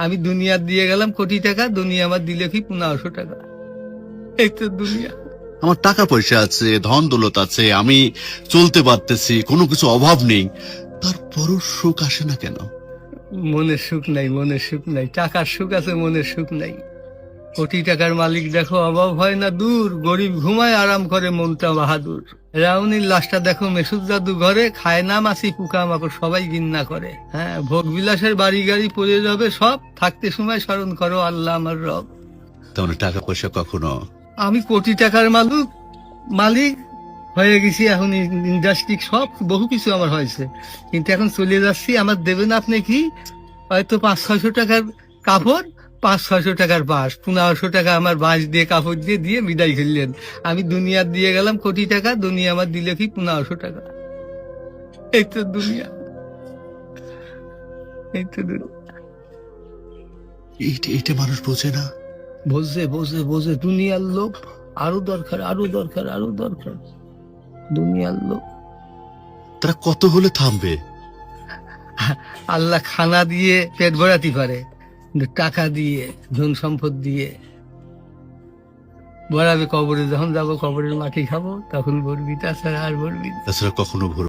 আমি দুনিয়া দিয়ে গেলাম কোটি টাকা, দুনিয়া আমার দিলে কি 1500 টাকা। এই তো দুনিয়া। আমার টাকা পয়সা আছে, ধন দৌলত আছে, আমি চলতে পারতেছি, কোনো কিছু অভাব নেই, তারপরও সুখ আসে না কেন? মনের সুখ নাই, মনের সুখ নাই। টাকার সুখ আছে, মনের সুখ নাই। কোটি টাকার মালিক দেখো অভাব হয় না দূর, গরিব ঘুমায় আরাম করে মনটা বাহাদুর। রাউনির লাশটা দেখো মেসুদ দাদু ঘরে, খায় না মাছি পোকা মাকড় সবাই ঘৃণা করে। হ্যাঁ, ভোগ বিলাসের বাড়ি গাড়ি পড়ে যাবে সব, থাকতে সময় স্মরণ করো আল্লাহ আমার রব। তেমন টাকা পয়সা কখনো আমি কোটি টাকার মালিক হয়ে গেছি, এখন ইন্ডাস্ট্রি সব বহু কিছু আমার হয়েছে, কিন্তু এখন চলে যাচ্ছি। আমার দেবেন আপনি কি হয়তো 500-600 টাকার কাপড়, 500-600 টাকার বাঁশ, 1500 টাকা আমার বাঁশ দিয়ে কাপড় দিয়ে দিয়ে বিদায় করলেন। আমি দুনিয়া দিয়ে গেলাম কোটি টাকা, দুনিয়া আমার দিলে কি 1500 টাকা। এই তো দুনিয়া, এই তো দুনিয়া। এইটা মানুষ বোঝে না। বোঝে বোঝে বোঝে, দুনিয়ার লোক আরো দরকার, আরো দরকার, আরো দরকার, দুনিয়ার লোক। তারা কত হলে থামবে? আল্লাহ খানা দিয়ে পেট ভরাতে পারে, কিন্তু টাকা দিয়ে, ধন সম্পদ দিয়ে ভরাবে কবরে। যখন যাবো কবরের মাটি খাবো তখন ভরবি, তাছাড়া আর ভরবি না। তাছাড়া কখনো ভুল